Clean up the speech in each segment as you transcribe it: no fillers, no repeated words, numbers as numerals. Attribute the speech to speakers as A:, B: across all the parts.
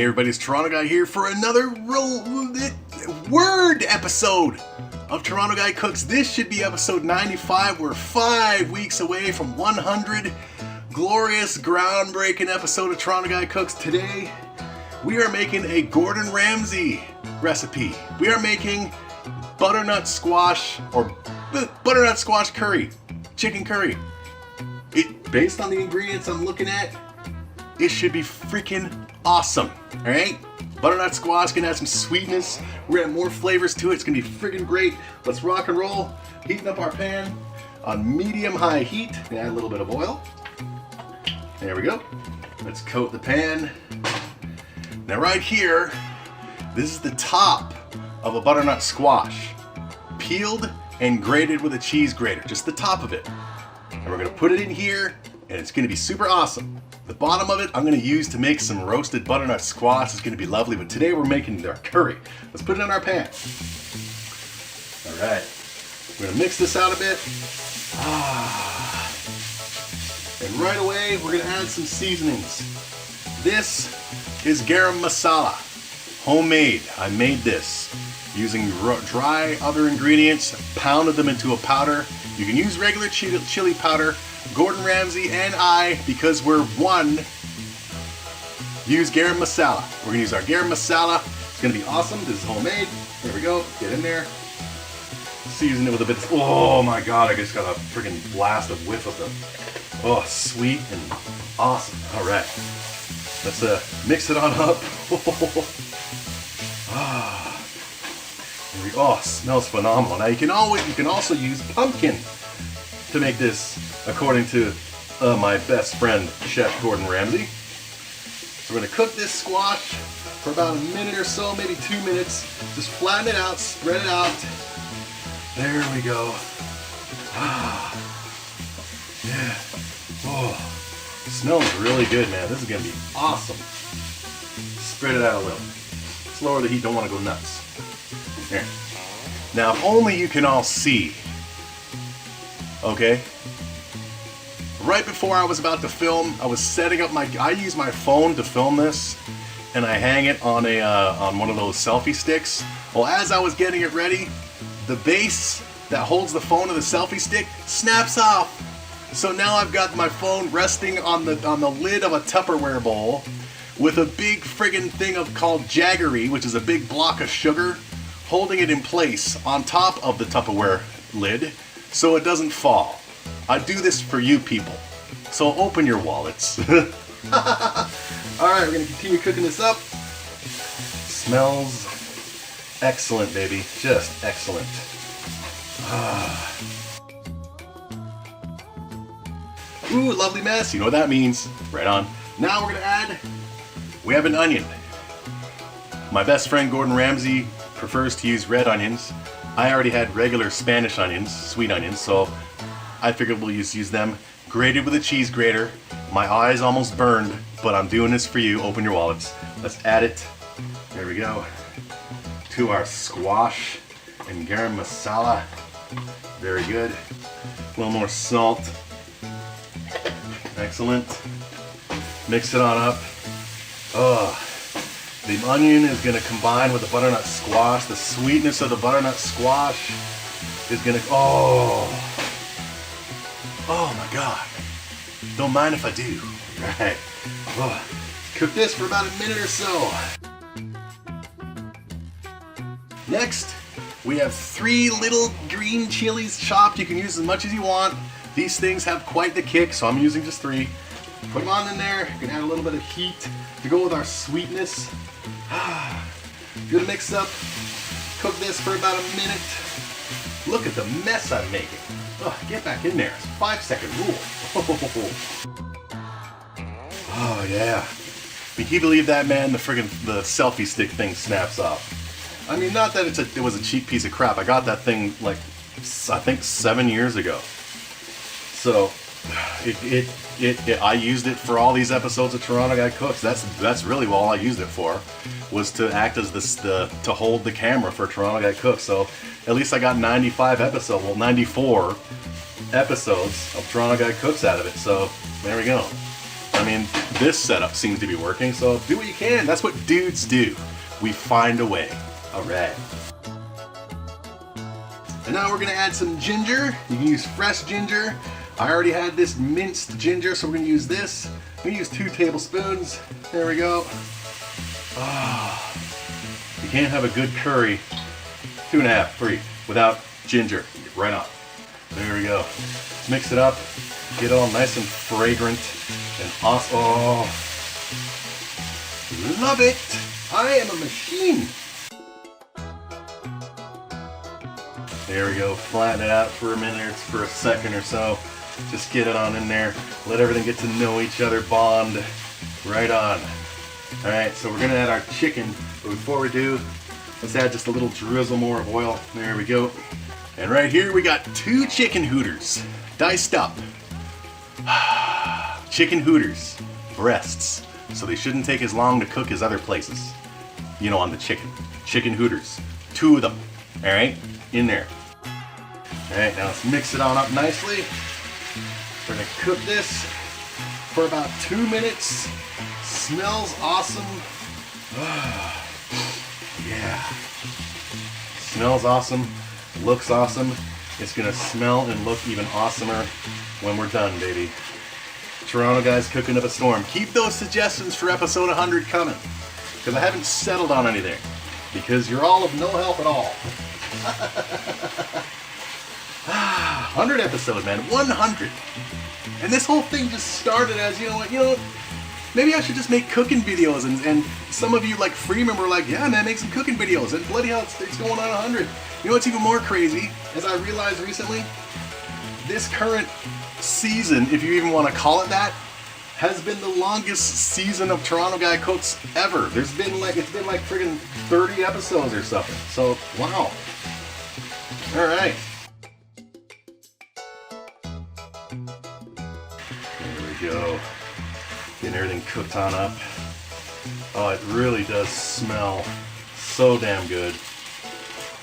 A: everybody, it's Toronto Guy here for another word episode of Toronto Guy Cooks. This should be episode 95. We're 5 weeks away from 100. Glorious, groundbreaking episode of Toronto Guy Cooks. Today, we are making a Gordon Ramsay recipe. We are making butternut squash or butternut squash curry, chicken curry. Based on the ingredients I'm looking at, it should be freaking awesome, all right? Butternut squash gonna add some sweetness. We're gonna add more flavors to it. It's gonna be freaking great. Let's rock and roll. Heating up our pan on medium-high heat. Gonna add a little bit of oil. There we go. Let's coat the pan. Now right here, this is the top of a butternut squash. Peeled and grated with a cheese grater, just the top of it. And we're gonna put it in here, and it's gonna be super awesome. The bottom of it, I'm gonna use to make some roasted butternut squash. It's gonna be lovely, but today we're making their curry. Let's put it in our pan. All right, we're gonna mix this out a bit. And right away, we're gonna add some seasonings. This is garam masala, homemade. I made this using dry other ingredients, pounded them into a powder. You can use regular chili powder. Gordon Ramsay and I, because we're one, use garam masala. We're gonna use our garam masala. It's gonna be awesome. This is homemade. There we go. Get in there. Season it with a bit. Oh my God! I just got a freaking blast of whiff of them. Oh, sweet and awesome. All right, let's mix it on up. There we go. Oh, smells phenomenal. Now you can also use pumpkin to make this, according to my best friend, Chef Gordon Ramsay. So we're gonna cook this squash for about a minute or so, maybe 2 minutes. Just flatten it out, spread it out. There we go. Yeah. Oh, it smells really good, man. This is gonna be awesome. Spread it out a little. Let's lower the heat, don't wanna go nuts. Here. Now, if only you can all see, okay? Right before I was about to film, I was setting up I use my phone to film this, and I hang it on on one of those selfie sticks. Well, as I was getting it ready, the base that holds the phone to the selfie stick snaps off. So now I've got my phone resting on the lid of a Tupperware bowl with a big friggin' thing called jaggery, which is a big block of sugar, holding it in place on top of the Tupperware lid so it doesn't fall. I do this for you people, so open your wallets. Alright, we're gonna continue cooking this up. Smells excellent, baby, just excellent. Ooh, lovely mess, you know what that means. Right on. Now we're gonna we have an onion. My best friend Gordon Ramsay prefers to use red onions. I already had regular Spanish onions, sweet onions, so I figured we'll use them. Grated with a cheese grater. My eyes almost burned, but I'm doing this for you. Open your wallets. Let's add it, there we go, to our squash and garam masala. Very good. A little more salt. Excellent. Mix it on up. Oh. The onion is going to combine with the butternut squash. The sweetness of the butternut squash is going to, oh my God. Don't mind if I do. Right. Oh. Cook this for about a minute or so. Next, we have 3 little green chilies chopped. You can use as much as you want. These things have quite the kick, so I'm using just 3. Put them on in there. You can add a little bit of heat to go with our sweetness. Good mix up. Cook this for about a minute. Look at the mess I'm making. Oh, get back in there. It's a 5-second rule. Oh yeah. Can you believe that, man? The selfie stick thing snaps off. I mean, not that it was a cheap piece of crap. I got that thing like I think 7 years ago. So I used it for all these episodes of Toronto Guy Cooks. That's really all I used it for, was to act as to hold the camera for Toronto Guy Cooks. So at least I got 94 episodes of Toronto Guy Cooks out of it. So there we go. I mean, this setup seems to be working, so do what you can. That's what dudes do. We find a way. All right. And now we're gonna add some ginger. You can use fresh ginger. I already had this minced ginger, so we're gonna use this. I'm gonna use 2 tablespoons. There we go. Ah, you can't have a good curry, 2.5, 3, without ginger. Right on. There we go. Let's mix it up. Get it all nice and fragrant and awesome. Oh, love it. I am a machine. There we go. Flatten it out for a minute, for a second or so. Just get it on in there. Let everything get to know each other, bond. Right on. All right, so we're gonna add our chicken. But before we do, let's add just a little drizzle more of oil. There we go. And right here we got 2 chicken hooters, diced up. Chicken hooters, breasts. So they shouldn't take as long to cook as other places. You know, on the chicken. Chicken hooters, 2 of them. All right, in there. All right, now let's mix it on up nicely. We're gonna cook this for about 2 minutes. Smells awesome. Yeah. Smells awesome, looks awesome. It's gonna smell and look even awesomer when we're done, baby. Toronto guys cooking up a storm. Keep those suggestions for episode 100 coming, because I haven't settled on anything, because you're all of no help at all. 100 episodes, man, 100. And this whole thing just started as, you know what, maybe I should just make cooking videos, and some of you like Freeman were like, yeah man, make some cooking videos, and bloody hell, it's going on 100. You know what's even more crazy, as I realized recently, this current season, if you even want to call it that, has been the longest season of Toronto Guy Cooks ever. It's been like friggin' 30 episodes or something. So, wow. All right. There we go. Getting everything cooked on up. Oh, it really does smell so damn good.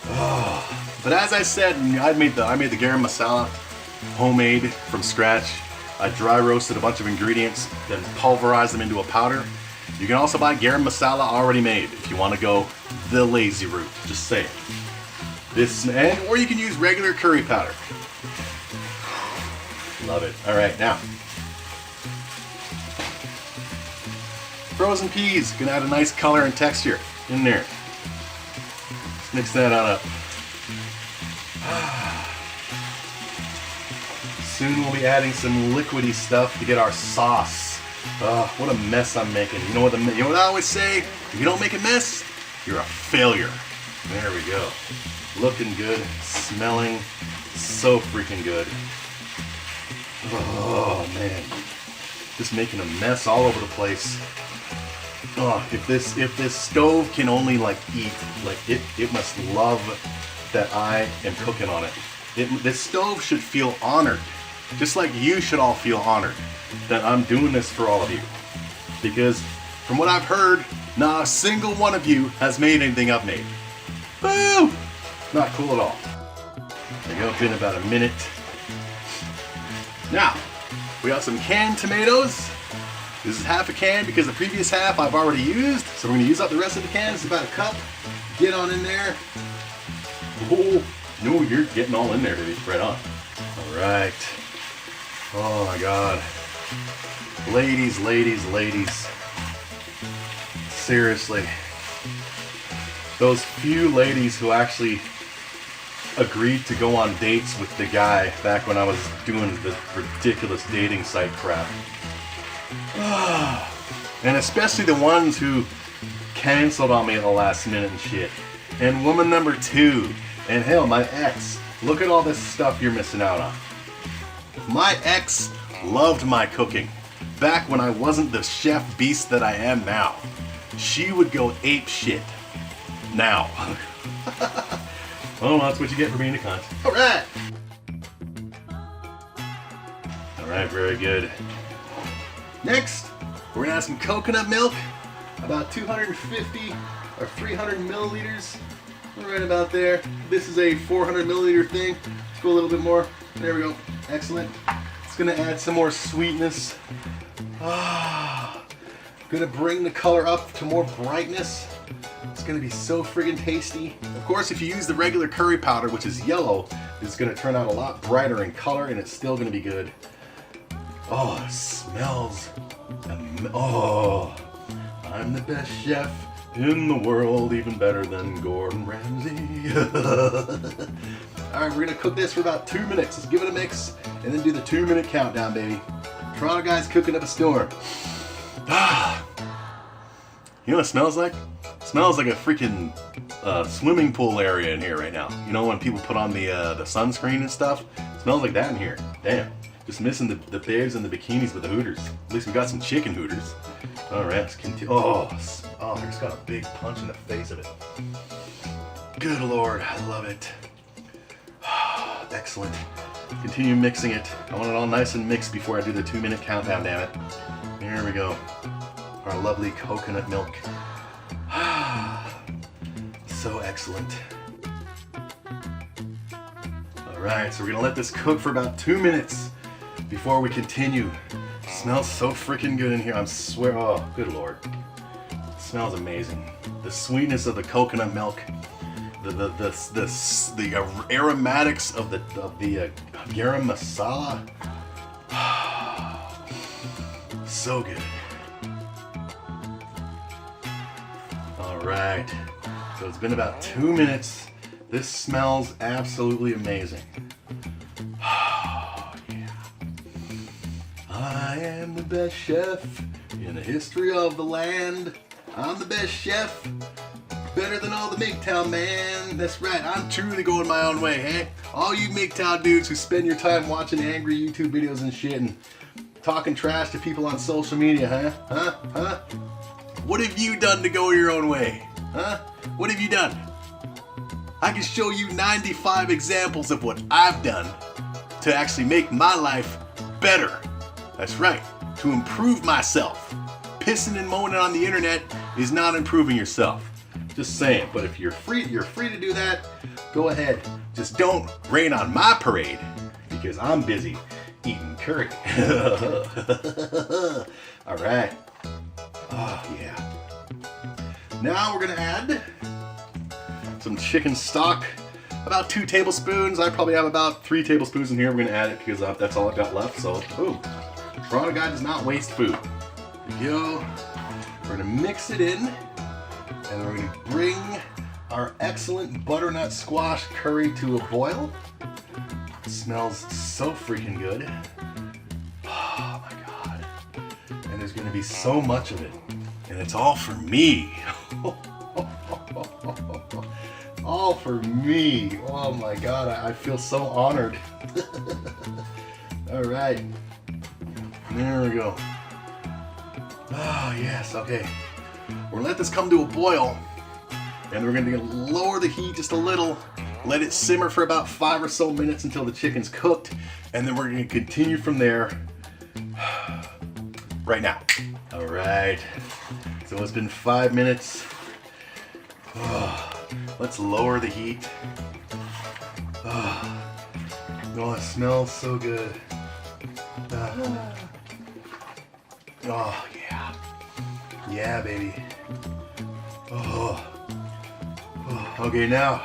A: Oh. But as I said, I made the garam masala homemade from scratch. I dry roasted a bunch of ingredients, then pulverized them into a powder. You can also buy garam masala already made if you want to go the lazy route. Just say it. Or you can use regular curry powder. Love it. All right, now frozen peas. Gonna add a nice color and texture in there. Let's mix that on up. Soon we'll be adding some liquidy stuff to get our sauce. What a mess I'm making. You know what I always say? If you don't make a mess, you're a failure. There we go. Looking good, smelling so freaking good. Oh man. Just making a mess all over the place. Oh, if this stove can only eat, it must love that I am cooking on it. This stove should feel honored. Just like you should all feel honored that I'm doing this for all of you. Because from what I've heard, not a single one of you has made anything I've made. Boo! Not cool at all. There you go, been about a minute. Now, we got some canned tomatoes. This is half a can because the previous half I've already used. So we're gonna use up the rest of the can. It's about a cup. Get on in there. Oh, no, you're getting all in there, baby. Right on. All right. Oh my God. Ladies, ladies, ladies. Seriously. Those few ladies who actually agreed to go on dates with the guy back when I was doing the ridiculous dating site crap. And especially the ones who canceled on me at the last minute and shit. And woman number 2. And hell, my ex. Look at all this stuff you're missing out on. My ex loved my cooking. Back when I wasn't the chef beast that I am now. She would go ape shit. Now. Well, that's what you get for being a cunt. Alright! Alright, very good. Next, we're gonna add some coconut milk. About 250 or 300 milliliters. Right about there. This is a 400 milliliter thing. Let's go a little bit more. There we go. Excellent. It's gonna add some more sweetness. Gonna bring the color up to more brightness. It's gonna be so friggin' tasty. Of course, if you use the regular curry powder, which is yellow, it's gonna turn out a lot brighter in color and it's still gonna be good. Oh, it smells. Oh, I'm the best chef in the world, even better than Gordon Ramsay. Alright, we're gonna cook this for about 2 minutes. Let's give it a mix and then do the 2-minute countdown, baby. Toronto guy's cooking up a storm. You know what it smells like? It smells like a freaking swimming pool area in here right now. You know when people put on the sunscreen and stuff? It smells like that in here. Damn. Just missing the babes and the bikinis with the Hooters. At least we got some chicken Hooters. Alright, let's continue. Oh, I just got a big punch in the face of it. Good Lord, I love it. Excellent. Continue mixing it. I want it all nice and mixed before I do the 2-minute countdown, damn it. Here we go. Our lovely coconut milk. So excellent. Alright, so we're gonna let this cook for about 2 minutes before we continue. It smells so freaking good in here, I swear. Oh, good Lord. It smells amazing. The sweetness of the coconut milk, the aromatics of the garam masala. So good. Alright, so it's been about 2 minutes. This smells absolutely amazing. Oh, yeah. I am the best chef in the history of the land. I'm the best chef, better than all the MGTOW man. That's right, I'm truly going my own way, hey? All you MGTOW dudes who spend your time watching angry YouTube videos and shit and talking trash to people on social media, huh? What have you done to go your own way? Huh? What have you done? I can show you 95 examples of what I've done to actually make my life better. That's right, to improve myself. Pissing and moaning on the internet is not improving yourself. Just saying, but if you're free to do that, go ahead. Just don't rain on my parade because I'm busy eating curry. All right. Oh, yeah. Now we're gonna add some chicken stock, about 2 tablespoons. I probably have about 3 tablespoons in here. We're gonna add it because that's all I've got left. So, boom. Toronto guy does not waste food. There you go. We're gonna mix it in, and we're gonna bring our excellent butternut squash curry to a boil. It smells so freaking good. Oh my God. And there's gonna be so much of it. And it's all for me. All for me. Oh my God, I feel so honored. All right. There we go. Oh yes, okay. We're gonna let this come to a boil. And we're gonna lower the heat just a little. Let it simmer for about 5 or so minutes until the chicken's cooked. And then we're gonna continue from there right now. All right. So it's been 5 minutes. Oh, let's lower the heat. Oh, it smells so good. Oh, yeah. Yeah, baby. Oh. Okay, now.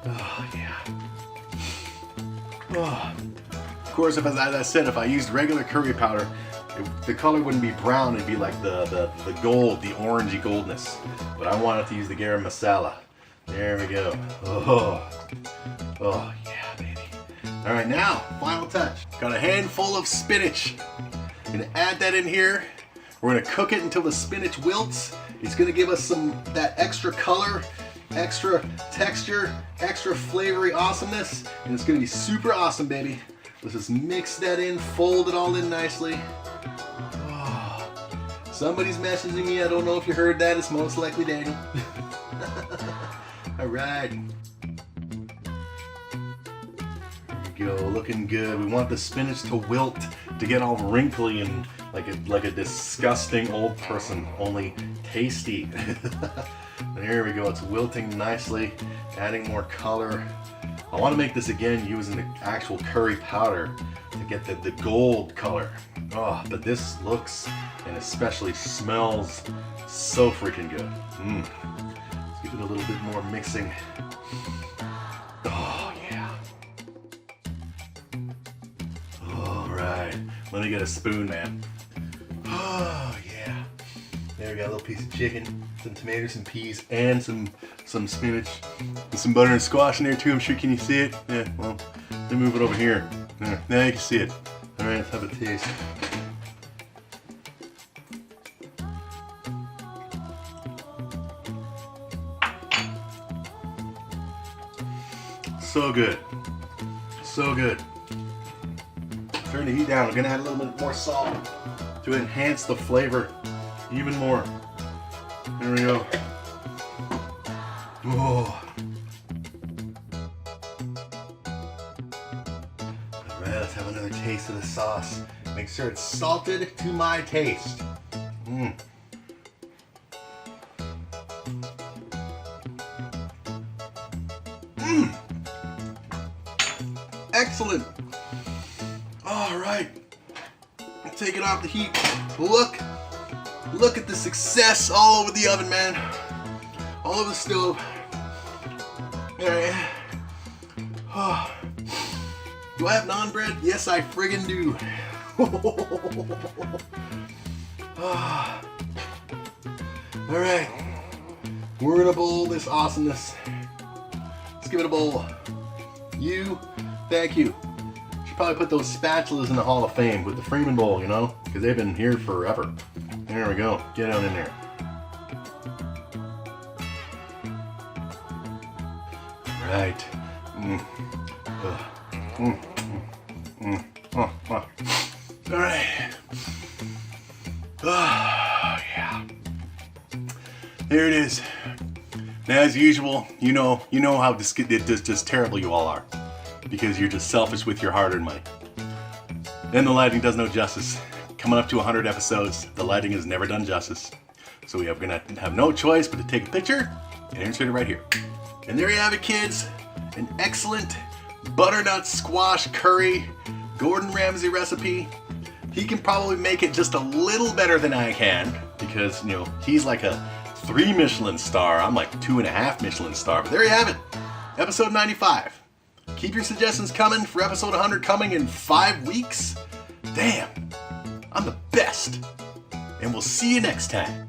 A: Oh, yeah. Oh. Of course, as I said, if I used regular curry powder, the color wouldn't be brown, it'd be like the gold, the orangey goldness. But I wanted to use the garam masala. There we go. Oh yeah, baby. All right, now, final touch. Got a handful of spinach. I'm gonna add that in here. We're gonna cook it until the spinach wilts. It's gonna give us that extra color, extra texture, extra flavory awesomeness, and it's gonna be super awesome, baby. Let's just mix that in, fold it all in nicely. Somebody's messaging me. I don't know if you heard that. It's most likely Daniel. All right. There we go. Looking good. We want the spinach to wilt, to get all wrinkly and like a disgusting old person, only tasty. There we go. It's wilting nicely, adding more color. I want to make this again using the actual curry powder to get the gold color. Oh, but this looks and especially smells so freaking good. Let's give it a little bit more mixing. Oh, yeah. All right. Let me get a spoon, man. Oh, yeah. There we got a little piece of chicken, some tomatoes, some peas, and some spinach, and some butternut squash in there too. I'm sure, can you see it? Yeah, well, let me move it over here. Now you can see it. All right, let's have a taste. So good. So good. Turn the heat down. I'm gonna add a little bit more salt to enhance the flavor even more. There we go. Oh. All right, let's have another taste of the sauce. Make sure it's salted to my taste. Excellent. All right. Take it off the heat. Look at the success all over the oven, man. All over the stove. All right. Oh. Do I have naan bread? Yes, I friggin' do. Oh. All right. We're gonna bowl this awesomeness. Let's give it a bowl. Thank you. Should probably put those spatulas in the Hall of Fame with the Freeman bowl, you know, because they've been here forever. There we go. Get on in there. Right. All right. Oh, yeah. There it is. Now, as usual, you know how just terrible you all are, because you're just selfish with your hard-earned money. And the lighting does no justice. Coming up to 100 episodes, the lighting has never done justice. So we are gonna have no choice but to take a picture and insert it right here. And there you have it, kids. An excellent butternut squash curry, Gordon Ramsay recipe. He can probably make it just a little better than I can, because, you know, he's like a 3 Michelin star. I'm like 2.5 Michelin star. But there you have it. Episode 95. Keep your suggestions coming for episode 100 coming in 5 weeks. Damn, I'm the best. And we'll see you next time.